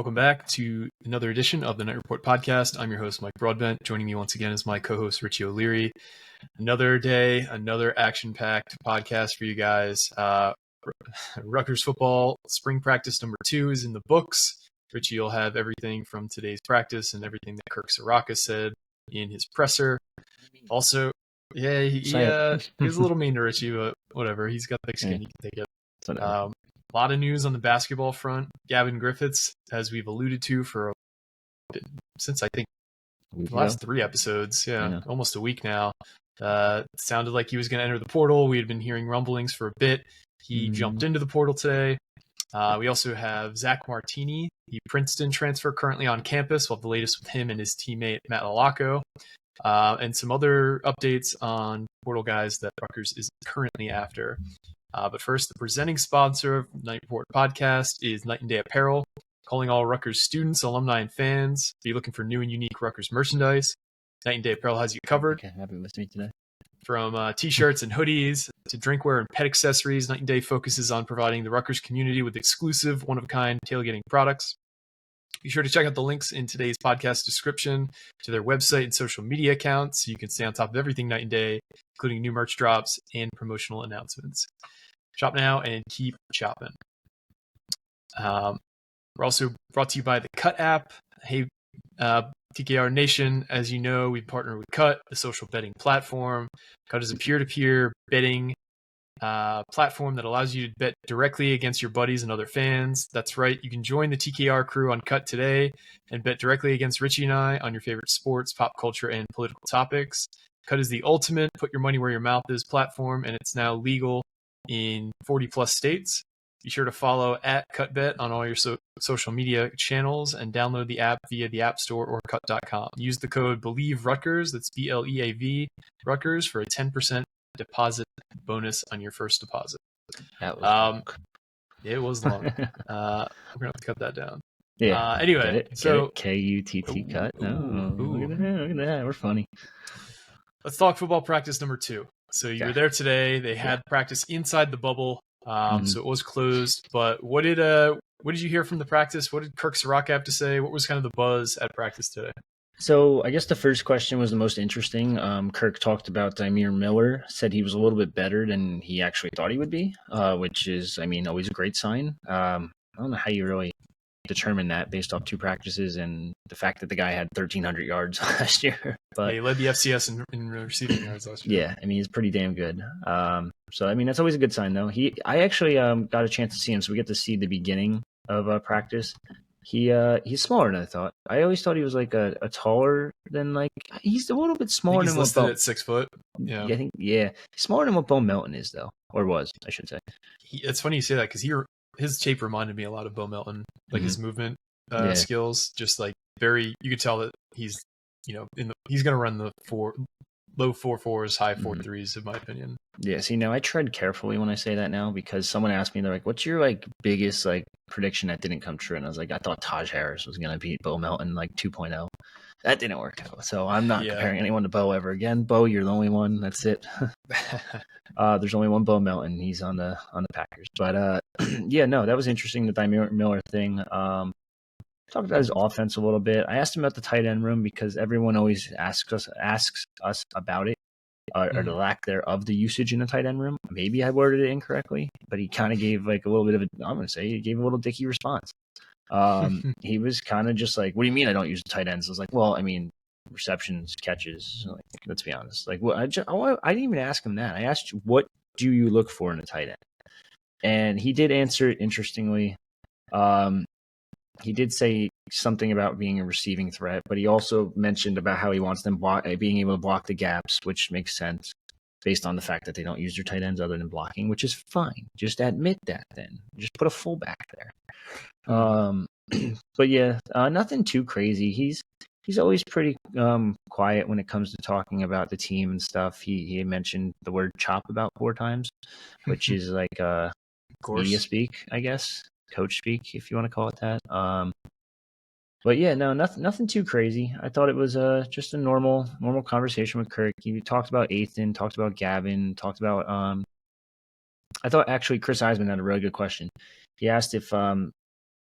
Welcome back to another edition of the Night Report podcast. I'm your host, Mike Broadbent. Joining me once again is my co-host, Richie O'Leary. Another day, another action-packed podcast for you guys. Rutgers football spring practice number 2 is in the books. Richie will have everything from today's practice and everything that Kirk Ciarrocca said in his presser. Also, he was a little mean to Richie, but whatever. He's got thick skin. He can take it. A lot of news on the basketball front. Gavin Griffiths, as we've alluded to since I think the last 3 episodes, almost a week now. Sounded like he was going to enter the portal. We had been hearing rumblings for a bit. He jumped into the portal today. We also have Zach Martini, the Princeton transfer currently on campus. We'll have the latest with him and his teammate Matt Lalaco. And some other updates on portal guys that Rutgers is currently after. But first, the presenting sponsor of Night Report podcast is Night and Day Apparel, calling all Rutgers students, alumni, and fans. If you're looking for new and unique Rutgers merchandise, Night and Day Apparel has you covered. Okay, happy with me today. From t-shirts and hoodies to drinkware and pet accessories, Night and Day focuses on providing the Rutgers community with exclusive, one-of-a-kind tailgating products. Be sure to check out the links in today's podcast description to their website and social media accounts so you can stay on top of everything Night and Day, including new merch drops and promotional announcements. Shop now and keep shopping. We're also brought to you by the Cut app. Hey, TKR Nation, as you know, we partner with Cut, the social betting platform. Cut is a peer-to-peer betting platform that allows you to bet directly against your buddies and other fans. That's right. You can join the TKR crew on Cut today and bet directly against Richie and I on your favorite sports, pop culture, and political topics. Cut is the ultimate put your money where your mouth is platform, and it's now legal in 40 plus states. Be sure to follow @CutBet on all your social media channels and download the app via the App Store or cut.com. Use the code BELIEVE-RUTGERS, that's BLEAV Rutgers, for a 10% deposit bonus on your first deposit. That was long. It was long. We're going to have to cut that down. Yeah. Anyway, so KUTT cut. Look at that. We're funny. Let's talk football practice number 2. So you were there today. They had practice inside the bubble. So it was closed, but what did you hear from the practice? What did Kirk Ciarrocca have to say? What was kind of the buzz at practice today? So I guess the first question was the most interesting. Kirk talked about Dymere Miller, said he was a little bit better than he actually thought he would be, which is, always a great sign. I don't know how you really determine that based off 2 practices and the fact that the guy had 1,300 yards last year. But he led the FCS in receiving yards last year. Yeah, he's pretty damn good. So that's always a good sign, though. I actually got a chance to see him, so we get to see the beginning of practice. He's smaller than I thought. I always thought he was like a taller than he's a little bit smaller than he's listed at 6 foot. Yeah, I think he's smaller than what Bo Melton is, though, or was, I should say. It's funny you say that because his tape reminded me a lot of Bo Melton, his movement skills, just very. You could tell that he's he's going to run the low 4.4s, high 4.3s, in my opinion. Yeah. See, now I tread carefully when I say that now because someone asked me, they're like, "What's your biggest prediction that didn't come true?" And I was like, "I thought Taj Harris was going to beat Bo Melton 2.0." That didn't work out. So I'm not comparing anyone to Bo ever again. Bo, you're the only one. That's it. There's only one Bo Melton. He's on the Packers. But that was interesting. The Dymere Miller thing. Talked about his offense a little bit. I asked him about the tight end room because everyone always asks us about it or the lack thereof the usage in the tight end room. Maybe I worded it incorrectly, but he kind of gave a little bit of he gave a little dicky response. He was kind of just like, "What do you mean I don't use the tight ends?" I was like, "Well, receptions, catches. Let's be honest. I didn't even ask him that. I asked you, what do you look for in a tight end?" And he did answer it interestingly. He did say something about being a receiving threat, but he also mentioned about how he wants them being able to block the gaps, which makes sense based on the fact that they don't use their tight ends other than blocking, which is fine. Just admit that then. Just put a fullback there. But nothing too crazy. He's always pretty quiet when it comes to talking about the team and stuff. He mentioned the word chop about 4 times, which is media speak, I guess. Coach speak, if you want to call it that. But nothing too crazy. I thought it was just a normal conversation with Kirk. He talked about Ethan, talked about Gavin, talked about I thought actually Chris Eisman had a really good question. He asked if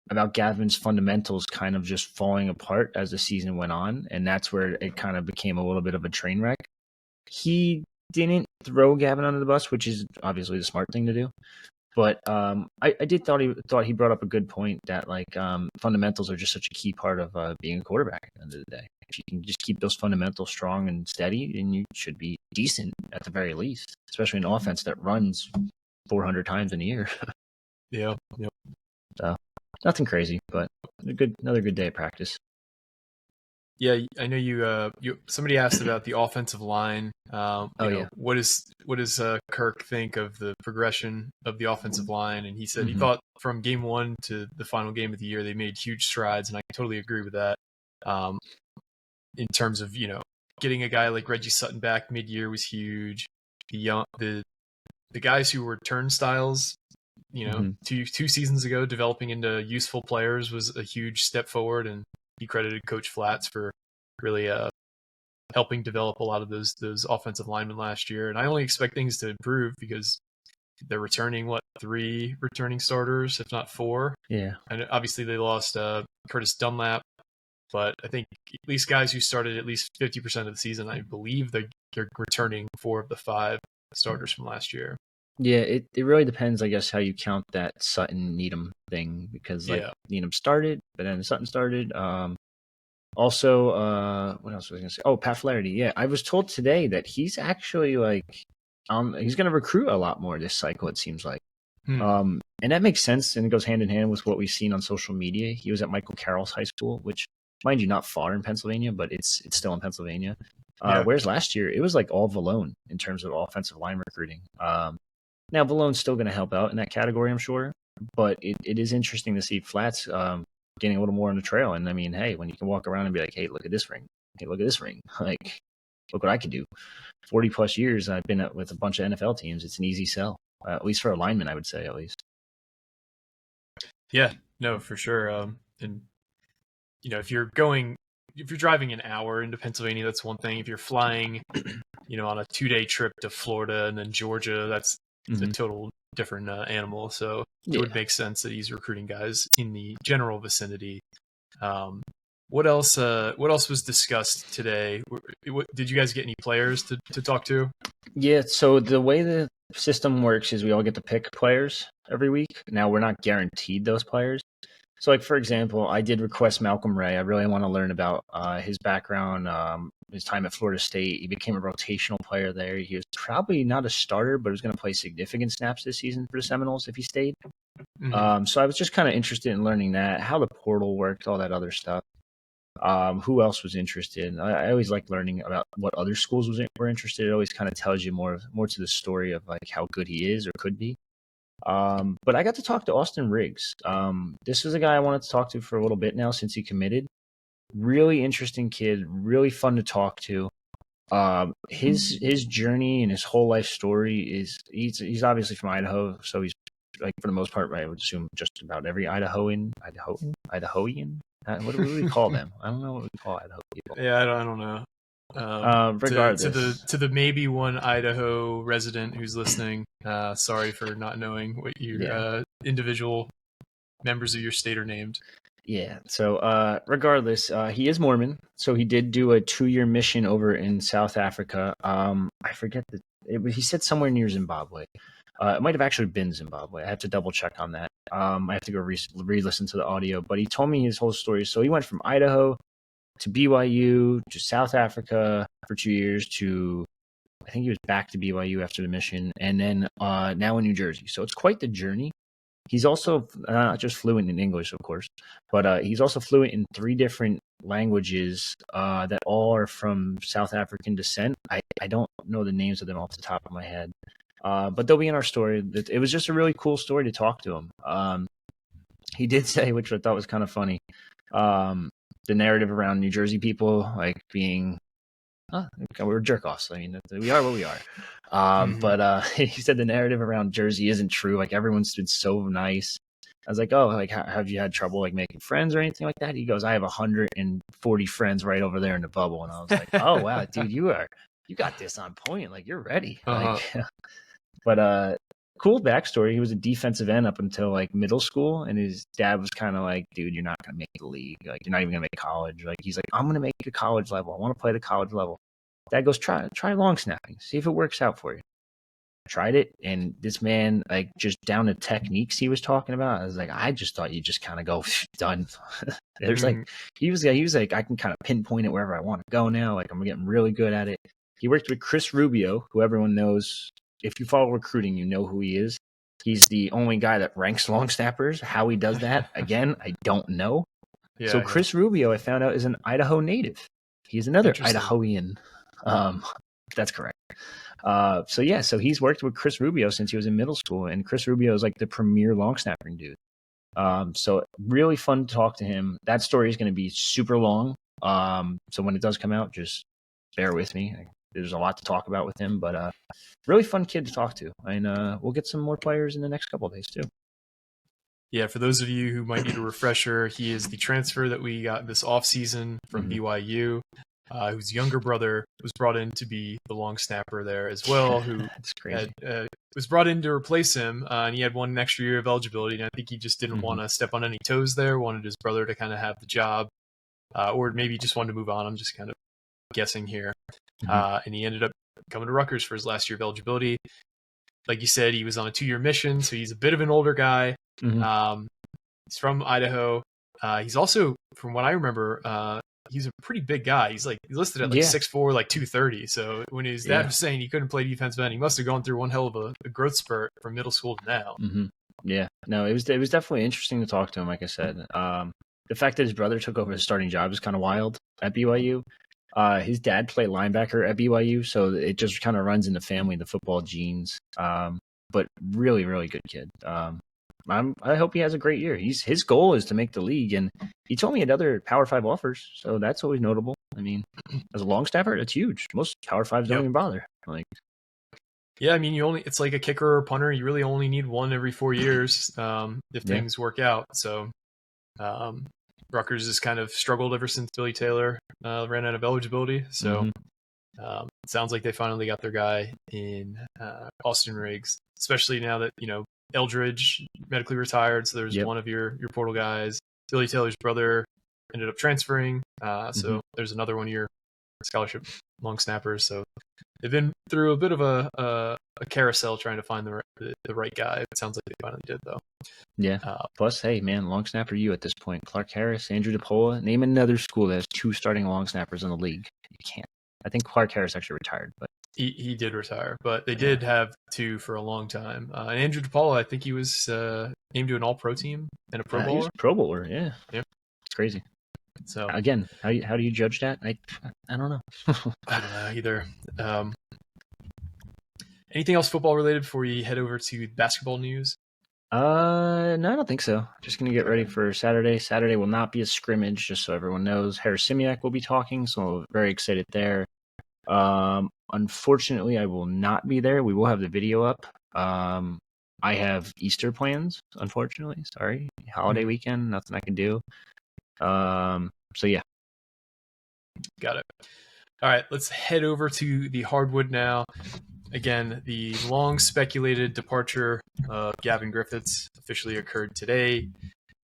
about Gavin's fundamentals kind of just falling apart as the season went on, and that's where it kind of became a little bit of a train wreck. He didn't throw Gavin under the bus, which is obviously the smart thing to do. But I did thought he brought up a good point that like fundamentals are just such a key part of being a quarterback at the end of the day. If you can just keep those fundamentals strong and steady, then you should be decent at the very least, especially an offense that runs 400 times in a year. Yeah. So nothing crazy, but another good day of practice. Yeah, I know you. Somebody asked about the offensive line. What does Kirk think of the progression of the offensive line? And he said he thought from game 1 to the final game of the year they made huge strides, and I totally agree with that. In terms of getting a guy like Reggie Sutton back mid-year was huge. The guys who were turnstiles, two seasons ago, developing into useful players was a huge step forward, and he credited Coach Flats for really helping develop a lot of those offensive linemen last year. And I only expect things to improve because they're returning 3 returning starters, if not 4. Yeah. And obviously they lost Curtis Dunlap, but I think at least guys who started at least 50% of the season, I believe they're returning 4 of the 5 starters from last year. Yeah, it really depends, I guess, how you count that Sutton-Needham thing, because Needham started, but then Sutton started. Also, what else was I going to say? Oh, Pat Flaherty. Yeah, I was told today that he's actually he's going to recruit a lot more this cycle, it seems like. And that makes sense, and it goes hand in hand with what we've seen on social media. He was at Michael Carroll's high school, which, mind you, not far in Pennsylvania, but it's still in Pennsylvania. Whereas last year, it was like all Valone in terms of offensive line recruiting. Now, Valone's still going to help out in that category, I'm sure, but it is interesting to see Flats getting a little more on the trail. And I mean, hey, when you can walk around and be like, hey, look at this ring. Hey, look at this ring. Like, look what I could do. 40 plus years I've been with a bunch of NFL teams. It's an easy sell, at least for a lineman, I would say, at least. Yeah, no, for sure. And if you're driving an hour into Pennsylvania, that's one thing. If you're flying, on a 2-day trip to Florida and then Georgia, that's a total different animal. So it would make sense that he's recruiting guys in the general vicinity. What else was discussed today? Did you guys get any players to talk to? Yeah, so the way the system works is we all get to pick players every week. Now, we're not guaranteed those players. So, like, for example, I did request Malcolm Ray. I really want to learn about his background, his time at Florida State. He became a rotational player there. He was probably not a starter, but was going to play significant snaps this season for the Seminoles if he stayed. So I was just kind of interested in learning that, how the portal worked, all that other stuff. Who else was interested? I always like learning about what other schools were interested. It always kind of tells you more to the story of like how good he is or could be. But I got to talk to Austin Riggs. This is a guy I wanted to talk to for a little bit now since he committed. Really interesting kid, really fun to talk to. His journey and his whole life story is he's obviously from Idaho, so he's like for the most part, I would assume just about every Idahoan. What do we call them? I don't know what we call Idaho people. Yeah, I don't know. Regardless, to the maybe one Idaho resident who's listening, sorry for not knowing what your individual members of your state are named. Yeah. So regardless, he is Mormon. So he did do a 2-year mission over in South Africa. I forget he said somewhere near Zimbabwe. It might have actually been Zimbabwe. I have to double check on that. I have to go re-listen to the audio. But he told me his whole story. So he went from Idaho to BYU to South Africa for 2 years to, I think he was back to BYU after the mission, and then now in New Jersey. So it's quite the journey. He's also not just fluent in English, of course, but he's also fluent in 3 different languages that all are from South African descent. I don't know the names of them off the top of my head. But they'll be in our story. It was just a really cool story to talk to him. He did say, which I thought was kind of funny, the narrative around New Jersey people like being, we're jerk-offs. I mean, we are what we are. But he said the narrative around Jersey isn't true. Like, everyone's been so nice. I was like, oh, like, have you had trouble like making friends or anything like that? He goes, I have 140 friends right over there in the bubble. And I was like, oh, wow, dude, you got this on point. Like, you're ready. Like, but cool backstory. He was a defensive end up until like middle school, and his dad was kind of like, "Dude, you're not gonna make the league. Like, you're not even gonna make college." Like, he's like, "I'm gonna make the college level. I want to play the college level." Dad goes, "Try long snapping. See if it works out for you." Tried it, and this man, like, just down to techniques he was talking about, I was like, I just thought you just kind of go done. There's like he was like, I can kind of pinpoint it wherever I want to go now. Like, I'm getting really good at it. He worked with Chris Rubio, who everyone knows. If you follow recruiting, you know who he is. He's the only guy that ranks long snappers. How he does that, again, I don't know. So Chris Rubio, I found out, is an Idaho native. He's another Idahoan. That's correct. So he's worked with Chris Rubio since he was in middle school, and Chris Rubio is like the premier long snapping dude. So really fun to talk to him. That story is going to be super long. So when it does come out, just bear with me. There's a lot to talk about with him, but really fun kid to talk to, and we'll get some more players in the next couple of days too. Yeah, for those of you who might need a refresher, he is the transfer that we got this offseason from BYU. Whose younger brother was brought in to be the long snapper there as well, who was brought in to replace him, and he had one extra year of eligibility, and I think he just didn't want to step on any toes there, wanted his brother to kind of have the job, or maybe just wanted to move on. I'm just kind of guessing here. And he ended up coming to Rutgers for his last year of eligibility. Like you said, he was on a 2-year mission, so he's a bit of an older guy. He's from Idaho. He's also, from what I remember, he's a pretty big guy. He's listed at 6'4", like 230. So when his dad was saying he couldn't play defensive end, he must have gone through one hell of a growth spurt from middle school to now. Yeah, no, it was definitely interesting to talk to him. Like I said, the fact that his brother took over his starting job is kind of wild at BYU. His dad played linebacker at BYU, so it just kind of runs in the family, the football genes. But really, really good kid. I hope he has a great year. His goal is to make the league, and he told me he had other Power 5 offers, so that's always notable. I mean, as a long snapper, that's huge. Most Power 5s don't even bother. Like, yeah, I mean, it's like a kicker or a punter. You really only need one every 4 years if things work out. So Rutgers has kind of struggled ever since Billy Taylor ran out of eligibility. So it sounds like they finally got their guy in Austin Riggs, especially now that, Eldridge medically retired, so there's one of your portal guys. Billy Taylor's brother ended up transferring, so there's another one of your scholarship long snappers. So they've been through a bit of a carousel trying to find the right guy. It sounds like they finally did, though. Yeah. Plus, hey, man, long snapper you at this point. Clark Harris, Andrew DePola. Name another school that has 2 starting long snappers in the league. You can't. I think Clark Harris actually retired, but he did retire, but they did have 2 for a long time. And Andrew DePaula, I think he was named to an All-Pro team and a Pro Bowler. He was a Pro Bowler, yeah. It's crazy. So again, how do you judge that? I don't know. I don't know either. Anything else football related before we head over to basketball news? No, I don't think so. Just gonna get ready for Saturday. Saturday will not be a scrimmage, just so everyone knows. Harris Simiak will be talking, so very excited there. Unfortunately, I will not be there. We will have the video up. I have Easter plans, unfortunately. Sorry. Holiday weekend, nothing I can do. So yeah. Got it. All right, let's head over to the hardwood now. Again, the long speculated departure of Gavin Griffiths officially occurred today.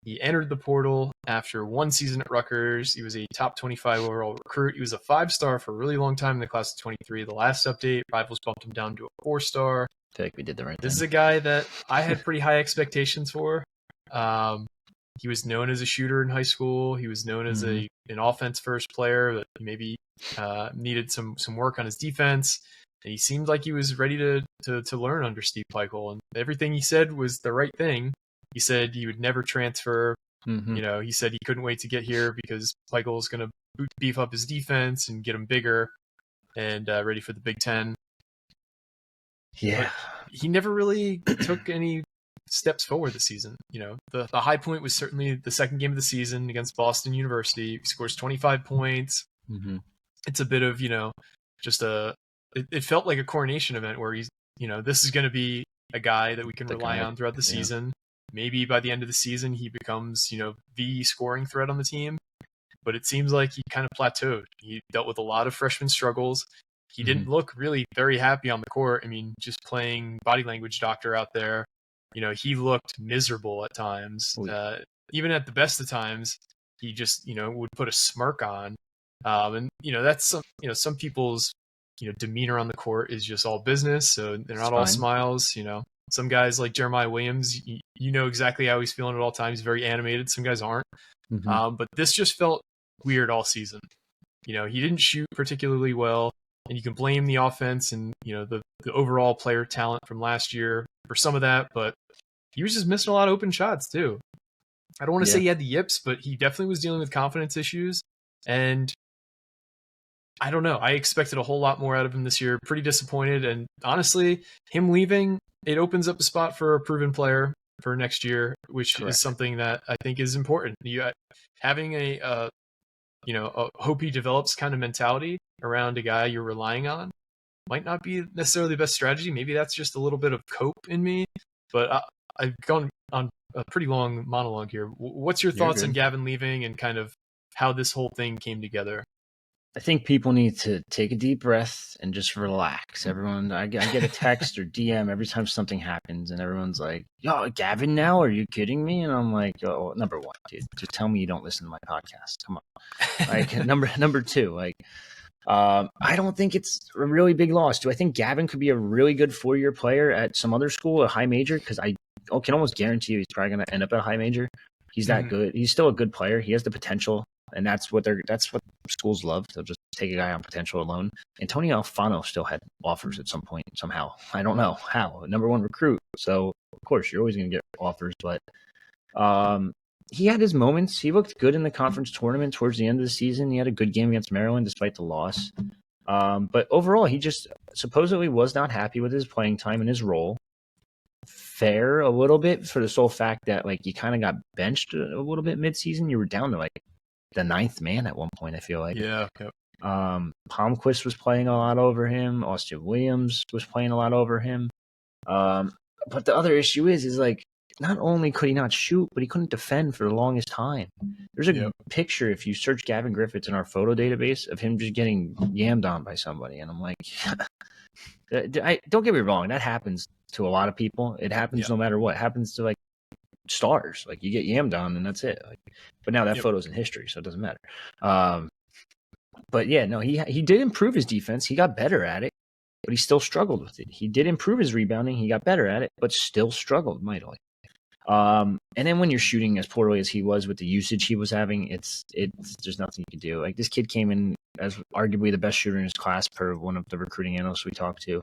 He entered the portal after 1 season at Rutgers. He was a top 25 overall recruit. He was a 5-star for a really long time in the class of 23. The last update, Rivals bumped him down to a 4-star. I feel like we did the right thing. This is a guy that I had pretty high expectations for. He was known as a shooter in high school. He was known as an offense-first player that maybe needed some work on his defense. And he seemed like he was ready to learn under Steve Peichel. And everything he said was the right thing. He said he would never transfer. He said he couldn't wait to get here because Peichel was going to beef up his defense and get him bigger and ready for the Big Ten. Yeah. But he never really took any steps forward this season. The high point was certainly the second game of the season against Boston University. He scores 25 points. It's a bit of, just it felt like a coronation event where he's, this is going to be a guy that we can rely on throughout the season. Maybe by the end of the season, he becomes, the scoring threat on the team. But it seems like he kind of plateaued. He dealt with a lot of freshman struggles. he didn't look really very happy on the court. I mean, just playing body language doctor out there, he looked miserable at times. Even at the best of times, he just, would put a smirk on. And, that's some people's, demeanor on the court is just all business. So they're not all smiles, Some guys like Jeremiah Williams, you know exactly how he's feeling at all times. Very animated. Some guys aren't. But this just felt weird all season. He didn't shoot particularly well, and you can blame the offense and, the overall player talent from last year for some of that, but he was just missing a lot of open shots too. I don't want to say he had the yips, but he definitely was dealing with confidence issues. And I don't know. I expected a whole lot more out of him this year. Pretty disappointed. And honestly, him leaving, it opens up a spot for a proven player for next year, which is something that I think is important. Having a hope he develops kind of mentality around a guy you're relying on might not be necessarily the best strategy. Maybe that's just a little bit of cope in me, but I've gone on a pretty long monologue here. What's your thoughts on Gavin leaving and kind of how this whole thing came together? I think people need to take a deep breath and just relax. Everyone, I get a text or DM every time something happens, and everyone's like, "Yo, Gavin now? Are you kidding me?" And I'm like, "Oh, number one, dude, just tell me you don't listen to my podcast. Come on." Like number two, like, I don't think it's a really big loss. Do I think Gavin could be a really good 4-year player at some other school, a high major? Because I can almost guarantee you he's probably going to end up at a high major. He's that good. He's still a good player. He has the potential. And that's what schools love. They'll just take a guy on potential alone. Antonio Alfano still had offers at some point somehow. I don't know how. Number 1 recruit. So of course you're always going to get offers, but he had his moments. He looked good in the conference tournament towards the end of the season. He had a good game against Maryland despite the loss. But overall, he just supposedly was not happy with his playing time and his role. Fair a little bit for the sole fact that like you kind of got benched a little bit midseason. You were down to like the 9th man at one point, I feel like. Yeah. Yep. Palmquist was playing a lot over him. Austin Williams was playing a lot over him. But the other issue is like, not only could he not shoot, but he couldn't defend for the longest time. There's a picture, if you search Gavin Griffiths in our photo database, of him just getting yammed on by somebody. And I'm like, don't get me wrong. That happens to a lot of people. It happens no matter what. It happens to like stars. Like you get yammed on and that's it. Like, but now that photo's in history, so it doesn't matter. But yeah, no, he did improve his defense. He got better at it, but he still struggled with it. He did improve his rebounding. He got better at it, but still struggled mightily. And then when you're shooting as poorly as he was with the usage he was having, it's there's nothing you can do. Like this kid came in as arguably the best shooter in his class per one of the recruiting analysts we talked to.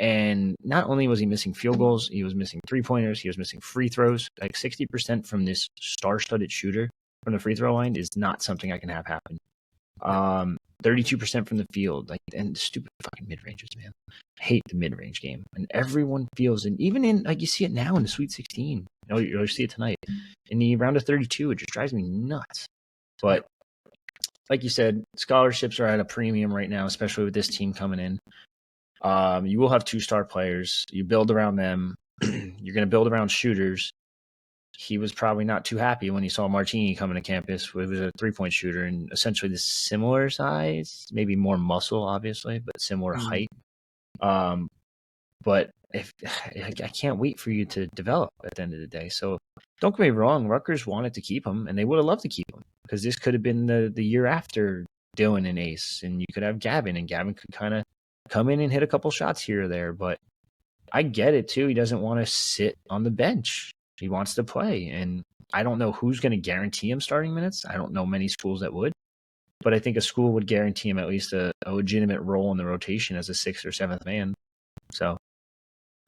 And not only was he missing field goals, he was missing 3-pointers, he was missing free throws. Like 60% from this star-studded shooter from the free throw line is not something I can have happen. 32% from the field, like, and stupid fucking mid-ranges, man. I hate the mid-range game, and everyone feels, and even in like you see it now in the Sweet 16. You'll see it tonight in the round of 32. It just drives me nuts. But like you said, scholarships are at a premium right now, especially with this team coming in. You will have 2-star players. You build around them. You're going to build around shooters. He was probably not too happy when he saw Martini coming to campus. It was a 3-point shooter and essentially the similar size, maybe more muscle, obviously, but similar height. But if I can't wait for you to develop at the end of the day. So don't get me wrong, Rutgers wanted to keep him, and they would have loved to keep him because this could have been the year after Dylan and Ace, and you could have Gavin, and Gavin could kind of come in and hit a couple shots here or there. But I get it too. He doesn't want to sit on the bench. He wants to play, and I don't know who's going to guarantee him starting minutes. I don't know many schools that would, but I think a school would guarantee him at least a legitimate role in the rotation as a 6th or 7th man. So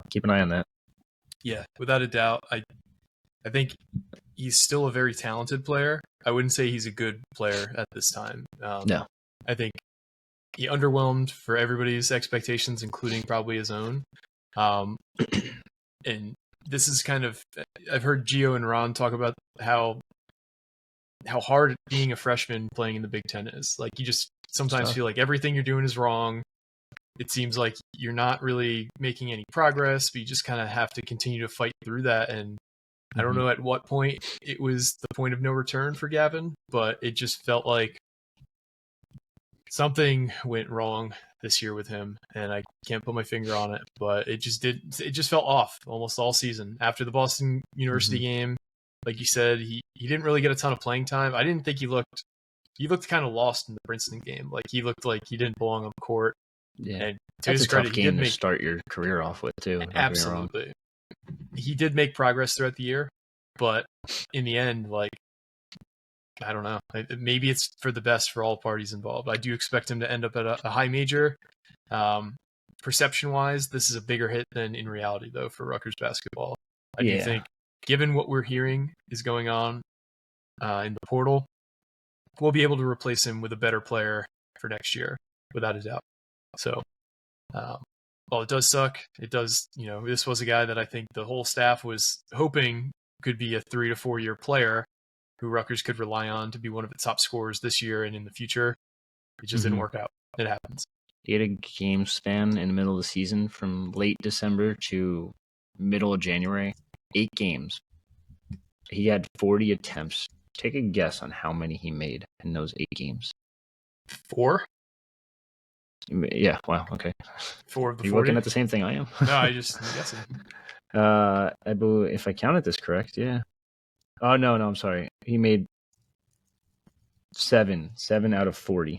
keep an eye on that. Yeah, without a doubt. I think he's still a very talented player. I wouldn't say he's a good player at this time. No. I think he underwhelmed for everybody's expectations, including probably his own. And this is kind of, I've heard Gio and Ron talk about how hard being a freshman playing in the Big Ten is. Like you just sometimes feel like everything you're doing is wrong. It seems like you're not really making any progress, but you just kind of have to continue to fight through that. And I don't know at what point it was the point of no return for Gavin, but it just felt like something went wrong this year with him, and I can't put my finger on it, but it just felt off almost all season. After the Boston University game, like you said, he didn't really get a ton of playing time. I didn't think he looked kind of lost in the Princeton game. Like he looked like he didn't belong on the court. Yeah. And to That's his a tough credit, game to start your career off with too. Absolutely. He did make progress throughout the year, but in the end, like, I don't know. Maybe it's for the best for all parties involved. I do expect him to end up at a high major. Perception-wise, this is a bigger hit than in reality, though, for Rutgers basketball. I do think, given what we're hearing is going on in the portal, we'll be able to replace him with a better player for next year, without a doubt. So, while it does suck, it does, this was a guy that I think the whole staff was hoping could be a 3 to 4 year player who Rutgers could rely on to be one of its top scorers this year and in the future. It just didn't work out. It happens. He had a game span in the middle of the season from late December to middle of January. 8 games. He had 40 attempts. Take a guess on how many he made in those 8 games. 4? Yeah, wow, okay. 4 of the 40? You're looking at the same thing I am. No, I'm guessing. I believe, if I counted this correct, yeah. Oh, no, I'm sorry. He made 7 out of 40.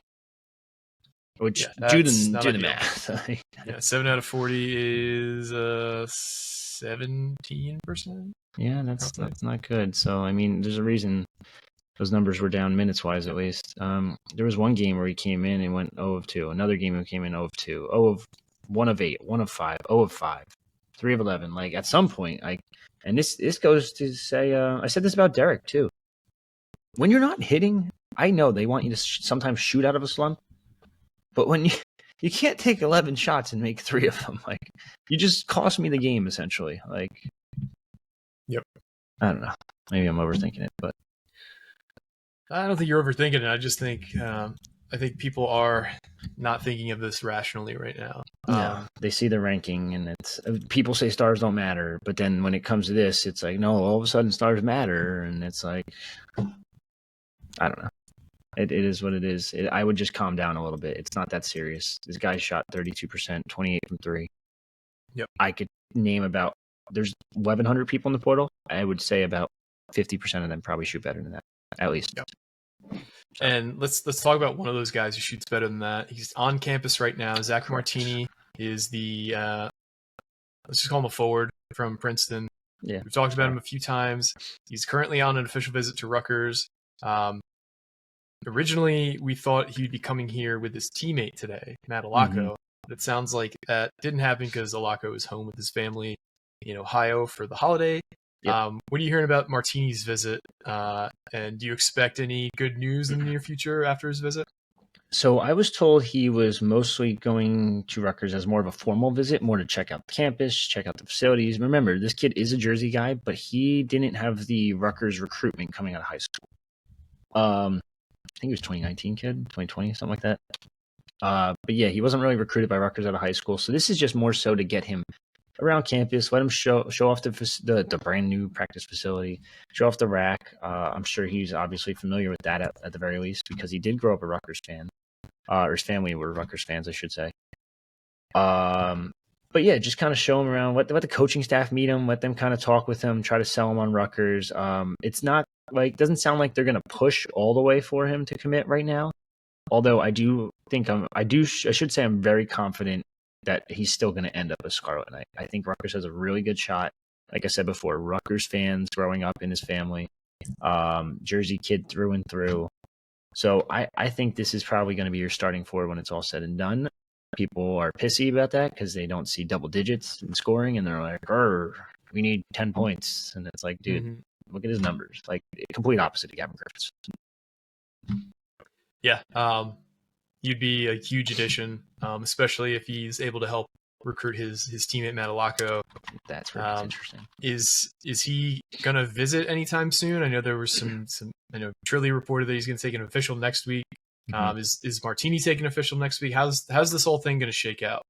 Which, do the math. Yeah, 7 out of 40 is 17%. Yeah, that's not good. So, I mean, there's a reason those numbers were down minutes-wise, at least. There was one game where he came in and went 0 of 2. Another game he came in 0 of 2. 1 of 8, 1 of 5, 0 of 5, 3 of 11. Like, at some point, and this goes to say, I said this about Derek, too. When you're not hitting, I know they want you to sometimes shoot out of a slump, but when you can't take 11 shots and make 3 of them, like, you just cost me the game, essentially. Like, yep. I don't know. Maybe I'm overthinking it, but I don't think you're overthinking it. I just think I think people are not thinking of this rationally right now. No, they see the ranking, and it's people say stars don't matter, but then when it comes to this, it's like, no, all of a sudden stars matter, and it's like, I don't know. It is what it is. I would just calm down a little bit. It's not that serious. This guy shot 32%, 28 from 3. Yep. I could name there's 1,100 people in the portal. I would say about 50% of them probably shoot better than that, at least. Yep. And let's talk about one of those guys who shoots better than that. He's on campus right now. Zach Martini is the let's just call him a forward from Princeton. Yeah, we've talked about him a few times. He's currently on an official visit to Rutgers. Originally, we thought he'd be coming here with his teammate today, Matt Alaco. But it sounds like that didn't happen because Alaco is home with his family in Ohio for the holiday. Yep. What are you hearing about Martini's visit? And do you expect any good news in the near future after his visit? So I was told he was mostly going to Rutgers as more of a formal visit, more to check out the campus, check out the facilities. Remember, this kid is a Jersey guy, but he didn't have the Rutgers recruitment coming out of high school. I think he was 2019 kid, 2020, something like that. But yeah, he wasn't really recruited by Rutgers out of high school. So this is just more so to get him around campus, let him show off the brand new practice facility, show off the rack. I'm sure he's obviously familiar with that at the very least, because he did grow up a Rutgers fan, or his family were Rutgers fans, I should say. But yeah, just kind of show him around, let the coaching staff meet him, let them kind of talk with him, try to sell him on Rutgers. It's not like, doesn't sound like they're going to push all the way for him to commit right now. Although I do think I should say I'm very confident that he's still going to end up as Scarlet. And I think Rutgers has a really good shot. Like I said before, Rutgers fans growing up in his family, Jersey kid through and through. So I think this is probably going to be your starting forward when it's all said and done. People are pissy about that because they don't see double digits in scoring, and they're like, we need 10 points. And it's like, dude, look at his numbers. Like, complete opposite of Gavin Griffiths. Yeah. You'd be a huge addition, especially if he's able to help recruit his teammate Matt Alaco. That's really interesting. Is he going to visit anytime soon? I know there was some I know Trilly reported that he's going to take an official next week. Is Martini taking official next week? How's this whole thing going to shake out?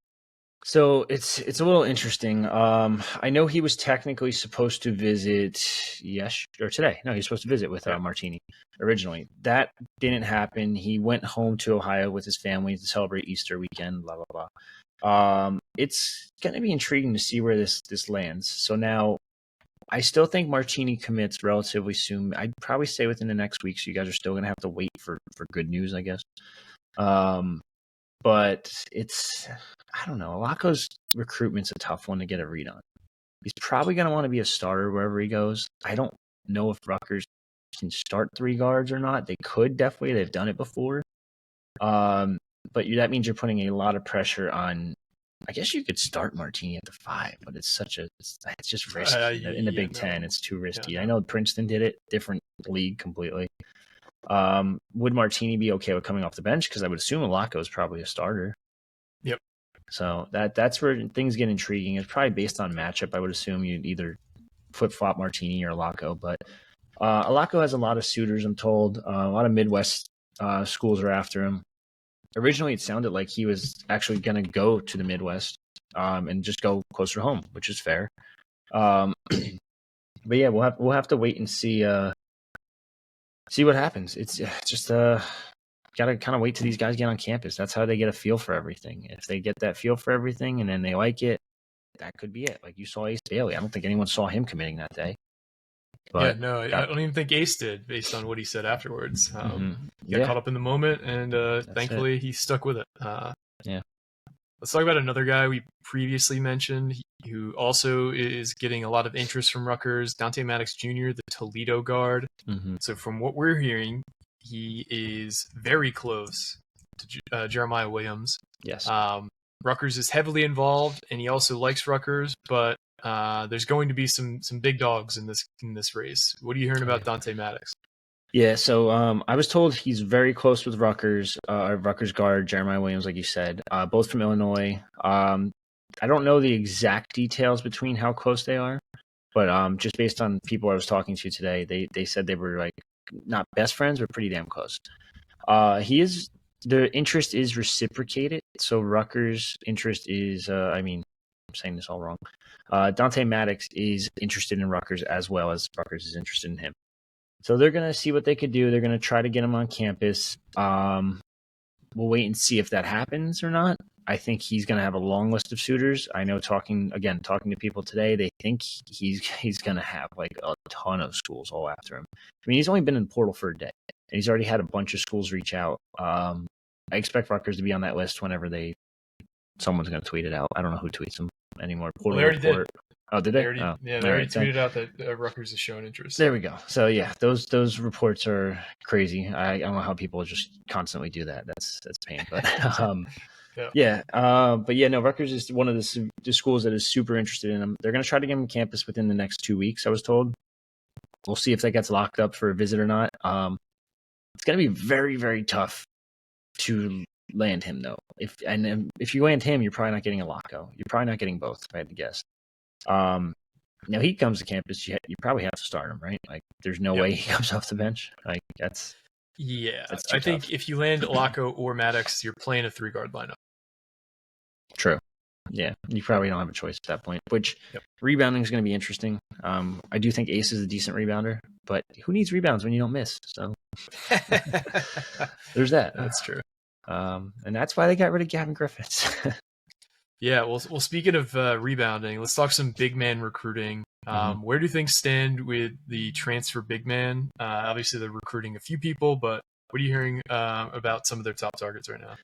So it's a little interesting. I know he was technically supposed to visit today. No, he was supposed to visit with Martini originally. That didn't happen. He went home to Ohio with his family to celebrate Easter weekend. Blah blah blah. It's going to be intriguing to see where this lands. So now, I still think Martini commits relatively soon. I'd probably say within the next week. So you guys are still going to have to wait for good news, I guess. But I don't know. Alaco's recruitment's a tough one to get a read on. He's probably going to want to be a starter wherever he goes. I don't know if Rutgers can start 3 guards or not. They could definitely. They've done it before. But that means you're putting a lot of pressure on. I guess you could start Martini at the 5, but it's just risky. In the Big Ten, it's too risky. I know Princeton did it, different league completely. Would Martini be okay with coming off the bench? Because I would assume Alaco is probably a starter. Yep. So that's where things get intriguing. It's probably based on matchup. I would assume you'd either flip-flop Martini or Alaco. But Alaco has a lot of suitors, I'm told. A lot of Midwest schools are after him. Originally, it sounded like he was actually going to go to the Midwest and just go closer home, which is fair. But yeah, we'll have to wait and see what happens. It's just gotta kind of wait till these guys get on campus. That's how they get a feel for everything. If they get that feel for everything and then they like it, that could be it. Like you saw Ace Bailey. I don't think anyone saw him committing that day. But I don't even think Ace did, based on what he said afterwards. He got caught up in the moment, and thankfully he stuck with it. Let's talk about another guy we previously mentioned, who also is getting a lot of interest from Rutgers, Dante Maddox Jr., the Toledo guard. So from what we're hearing, he is very close to Jeremiah Williams. Yes. Rutgers is heavily involved, and he also likes Rutgers, but there's going to be some big dogs in this race. What are you hearing about Dante Maddox? Yeah, so I was told he's very close with Rutgers guard Jeremiah Williams, like you said, both from Illinois. I don't know the exact details between how close they are, but just based on people I was talking to today, they said they were like not best friends, but pretty damn close. Their interest is reciprocated. So Rutgers' interest is, I'm saying this all wrong. Dante Maddox is interested in Rutgers as well as Rutgers is interested in him. So they're going to see what they could do. They're going to try to get him on campus. We'll wait and see if that happens or not. I think he's going to have a long list of suitors. I know talking to people today, they think he's going to have like a ton of schools all after him. I mean, he's only been in the portal for a day, and he's already had a bunch of schools reach out. I expect Rutgers to be on that list whenever someone's going to tweet it out. I don't know who tweets them anymore. Portal they already did. Oh, did they? They already tweeted out that Rutgers is showing interest. There we go. So yeah, those reports are crazy. I don't know how people just constantly do that. That's pain. But no, Rutgers is one of the schools that is super interested in him. They're going to try to get him on campus within the next 2 weeks, I was told. We'll see if that gets locked up for a visit or not. It's going to be very, very tough to land him though. If you land him, you're probably not getting a Alaco. You're probably not getting both, if I had to guess. Now he comes to campus, you probably have to start him, right? Like, there's no way he comes off the bench. Like, that's I think if you land Alaco or Maddox, you're playing a 3-guard lineup. True. Yeah, you probably don't have a choice at that point. Which rebounding is going to be interesting. I do think Ace is a decent rebounder, but who needs rebounds when you don't miss? So there's that. That's true. And that's why they got rid of Gavin Griffiths. Yeah, well, speaking of rebounding, let's talk some big man recruiting. Where do things stand with the transfer big man? Obviously, they're recruiting a few people, but what are you hearing about some of their top targets right now?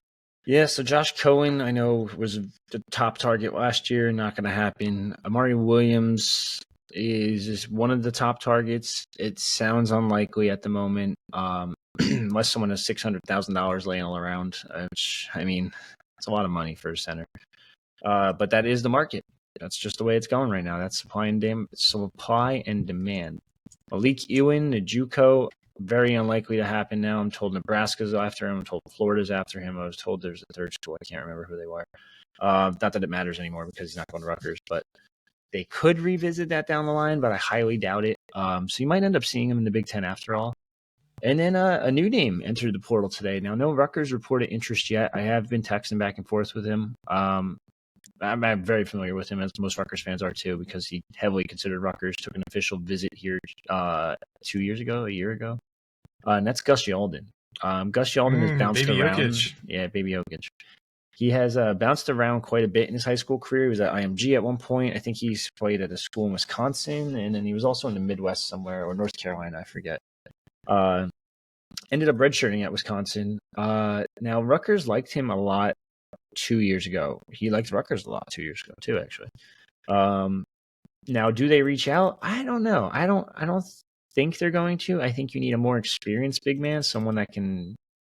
Yeah, so Josh Cohen, I know, was the top target last year. Not going to happen. Amari Williams is one of the top targets. It sounds unlikely at the moment, unless someone has $600,000 laying all around, which, I mean, it's a lot of money for a center. But that is the market. That's just the way it's going right now. That's supply and demand. Malik Ewan, the JUCO, very unlikely to happen now. I'm told Nebraska's after him. I'm told Florida's after him. I was told there's a third school. I can't remember who they were. Not that it matters anymore because he's not going to Rutgers, but they could revisit that down the line, but I highly doubt it. So you might end up seeing him in the Big Ten after all. And then a new name entered the portal today. Now, no Rutgers reported interest yet. I have been texting back and forth with him. I'm very familiar with him, as most Rutgers fans are too, because he heavily considered Rutgers. Took an official visit here 2 years ago, a year ago, and that's Gus Yalden. Gus Yalden has bounced Baby around. Jokic. Yeah, baby Jokic. He has bounced around quite a bit in his high school career. He was at IMG at one point. I think he's played at a school in Wisconsin, and then he was also in the Midwest somewhere, or North Carolina, I forget. Ended up redshirting at Wisconsin. Now, Rutgers liked him a lot 2 years ago. He liked Rutgers a lot 2 years ago, too, actually. Now, do they reach out? I don't know. I don't think they're going to. I think you need a more experienced big man, someone that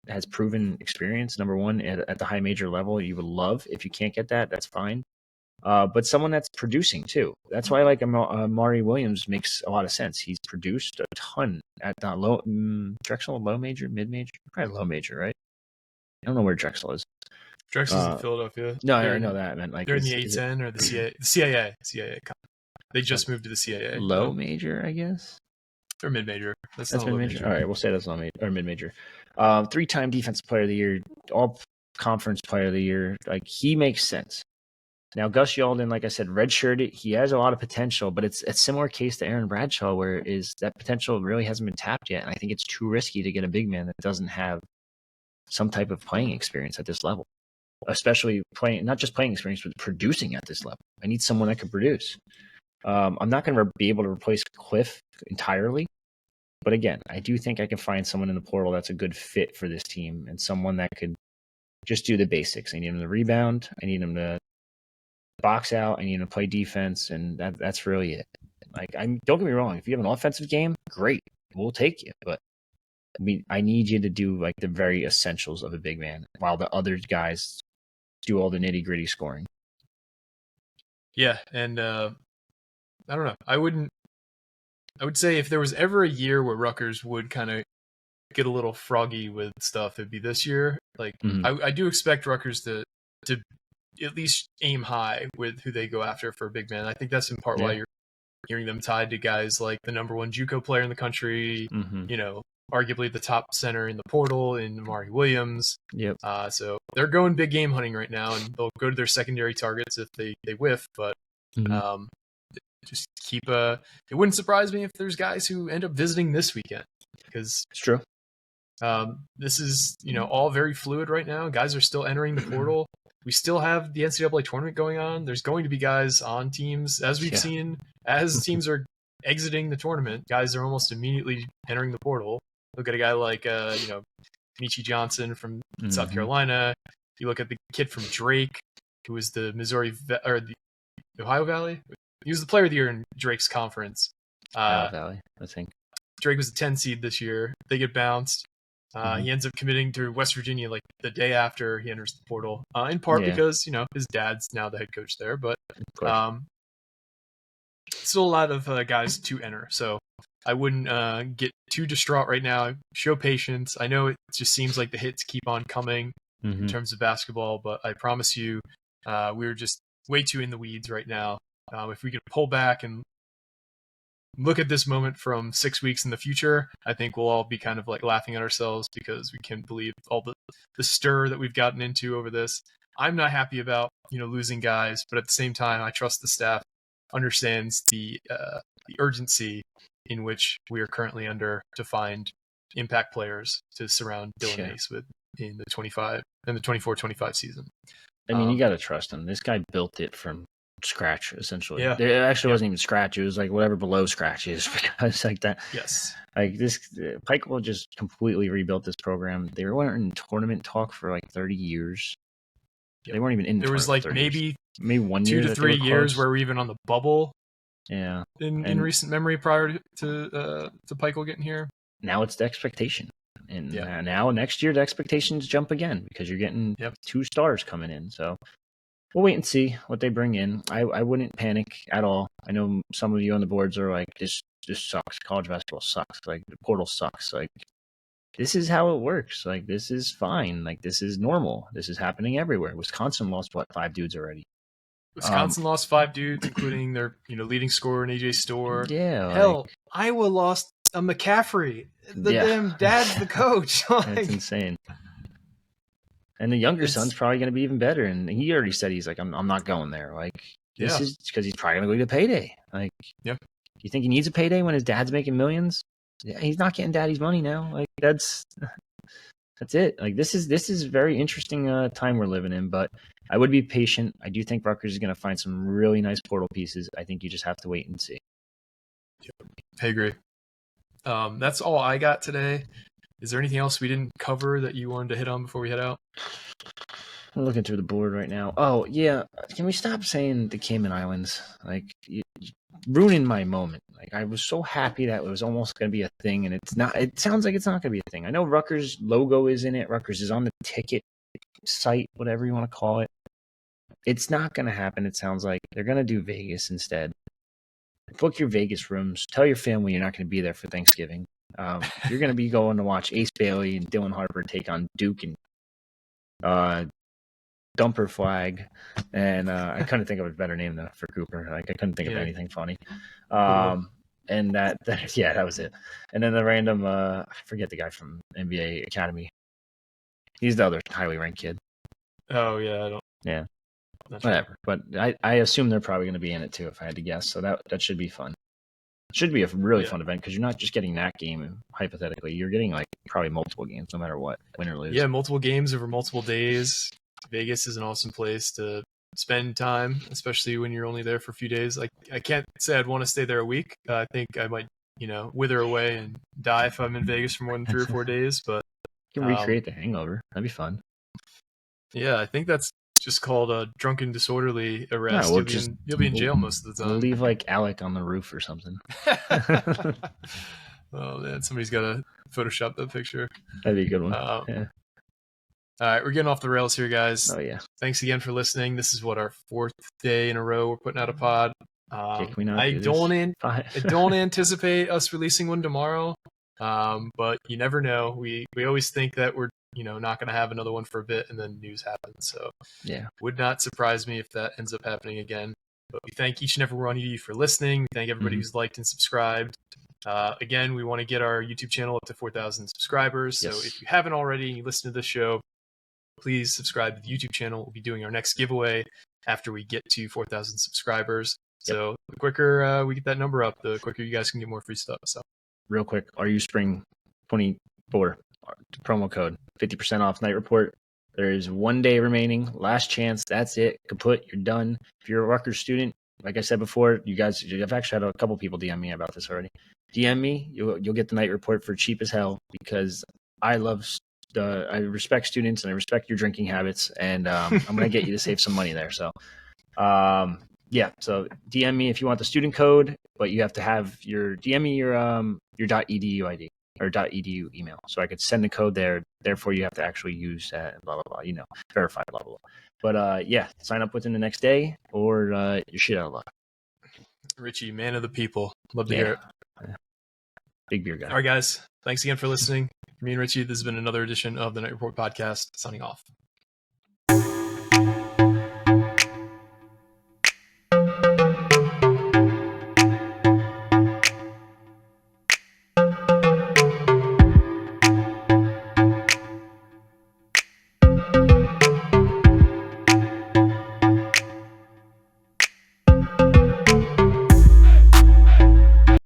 has proven experience, number one, at the high major level. You would love. If you can't get that, that's fine. But someone that's producing too. That's why Maury Williams makes a lot of sense. He's produced a ton at the Drexel, low major, mid major, probably low major, right? I don't know where Drexel is. Drexel's in Philadelphia. No, I know that. I meant they're in the A10 or the CAA. CAA. They just moved to the CAA. Low major, I guess. Or mid major. That's mid major. All right, we'll say that's low major or mid major. 3-time defensive player of the year, all conference player of the year. Like, he makes sense. Now, Gus Yalden, like I said, redshirted. He has a lot of potential, but it's a similar case to Aaron Bradshaw, where that potential really hasn't been tapped yet. And I think it's too risky to get a big man that doesn't have some type of playing experience at this level, especially not just playing experience, but producing at this level. I need someone that can produce. I'm not going to be able to replace Cliff entirely, but again, I do think I can find someone in the portal that's a good fit for this team and someone that could just do the basics. I need him to rebound. I need him to box out. I need him to play defense, and that's really it. Like, don't get me wrong. If you have an offensive game, great, we'll take you. But I need you to do like the very essentials of a big man, while the other guys do all the nitty gritty scoring. Yeah, and I don't know. I would say if there was ever a year where Rutgers would kind of get a little froggy with stuff, it'd be this year. Like, I do expect Rutgers to at least aim high with who they go after for a big man. I think that's in part why you're hearing them tied to guys like the number one JUCO player in the country, arguably the top center in the portal in Maury Williams. Yep. So they're going big game hunting right now, and they'll go to their secondary targets if they whiff, but just keep it wouldn't surprise me if there's guys who end up visiting this weekend, because it's true. This is, all very fluid right now. Guys are still entering the portal. We still have the NCAA tournament going on. There's going to be guys on teams, as we've seen, as teams are exiting the tournament. Guys are almost immediately entering the portal. Look at a guy like, Michi Johnson from South Carolina. You look at the kid from Drake, who was the the Ohio Valley. He was the player of the year in Drake's conference. Ohio Valley, I think. Drake was a 10 seed this year. They get bounced. He ends up committing to West Virginia like the day after he enters the portal, in part because, his dad's now the head coach there. But still a lot of guys to enter. So I wouldn't get too distraught right now. Show patience. I know it just seems like the hits keep on coming in terms of basketball, but I promise you we're just way too in the weeds right now. If we could pull back and look at this moment from 6 weeks in the future, I think we'll all be kind of like laughing at ourselves because we can't believe all the stir that we've gotten into over this. I'm not happy about, losing guys, but at the same time, I trust the staff understands the urgency in which we are currently under to find impact players to surround Dylan Mace with in the 24-25 season. I mean, you got to trust him. This guy built it from scratch, essentially. Yeah. It actually wasn't even scratch. It was like whatever below scratch is, because like that. Yes. Like this, Pike will just completely rebuilt this program. They weren't in tournament talk for like 30 years. Yep. They weren't even in. There was like maybe 1 2 year to 3 years where we're even on the bubble. Yeah. In recent memory, prior to Peichel getting here. Now it's the expectation, and now next year the expectations jump again because you're getting 2 stars coming in. So we'll wait and see what they bring in. I wouldn't panic at all. I know some of you on the boards are like, this sucks. College basketball sucks. Like, the portal sucks. Like, this is how it works. Like, this is fine. Like, this is normal. This is happening everywhere. Wisconsin lost 5 dudes already. Wisconsin lost 5 dudes, including their leading scorer in AJ Storr. Yeah. Hell, Iowa lost a McCaffrey. The damn dad's the coach. That's insane. And the younger son's probably going to be even better. And he already said he's like, I'm not going there. Like, this is because he's probably going to go get a payday. Like, you think he needs a payday when his dad's making millions? Yeah, he's not getting daddy's money now. Like, that's it. Like, this is very interesting time we're living in. But I would be patient. I do think Rutgers is going to find some really nice portal pieces. I think you just have to wait and see. I agree. That's all I got today. Is there anything else we didn't cover that you wanted to hit on before we head out? I'm looking through the board right now. Oh, yeah. Can we stop saying the Cayman Islands? Like, you ruining my moment. Like, I was so happy that it was almost going to be a thing, and it's not. It sounds like it's not going to be a thing. I know Rutgers' logo is in it. Rutgers is on the ticket site, whatever you want to call it. It's not going to happen, it sounds like. They're going to do Vegas instead. Book your Vegas rooms. Tell your family you're not going to be there for Thanksgiving. You're going to be going to watch Ace Bailey and Dylan Harper take on Duke and Dumper Flag. And I couldn't think of a better name for Cooper. Like, I couldn't think of anything funny. And that was it. And then the random, I forget the guy from NBA Academy. He's the other highly ranked kid. Oh, yeah. I don't. Yeah. Whatever. But I assume they're probably going to be in it too, if I had to guess. So that should be fun. It should be a really fun event because you're not just getting that game, hypothetically. You're getting like probably multiple games, no matter what, win or lose. Yeah, multiple games over multiple days. Vegas is an awesome place to spend time, especially when you're only there for a few days. Like, I can't say I'd want to stay there a week. I think I might, wither away and die if I'm in Vegas for more than 3 or 4 days. But you can recreate the hangover. That'd be fun. Yeah, I think that's just called a drunken disorderly arrest. Yeah, you'll be in jail most of the time. We'll leave like Alec on the roof or something. Oh man, somebody's got to Photoshop that picture. That'd be a good one. Yeah. All right, we're getting off the rails here, guys. Oh yeah. Thanks again for listening. This is our 4th day in a row we're putting out a pod. I don't anticipate us releasing one tomorrow, but you never know. We always think that we're not going to have another one for a bit, and then news happens. So yeah, would not surprise me if that ends up happening again. But we thank each and every one of you for listening. We thank everybody who's liked and subscribed. Again, we want to get our YouTube channel up to 4,000 subscribers. Yes. So if you haven't already and you listen to this show, please subscribe to the YouTube channel. We'll be doing our next giveaway after we get to 4,000 subscribers. Yep. So the quicker we get that number up, the quicker you guys can get more free stuff. So real quick, RU Spring 24 promo code, 50% off night report. There is 1 day remaining, last chance. That's it. Kaput, you're done. If you're a Rutgers student, like I said before, I've actually had a couple people DM me about this already. DM me, you'll get the night report for cheap as hell because I respect students and I respect your drinking habits, and I'm gonna get you to save some money there. So, so DM me if you want the student code, but you have to have your .edu ID or .edu email, so I could send the code there. Therefore, you have to actually use that blah blah blah. Verify blah blah blah. But sign up within the next day, or you're shit out of luck. Richie, man of the people, love to hear it. Big beer guy. All right, guys. Thanks again for listening. For me and Richie, this has been another edition of the Night Report Podcast. Signing off.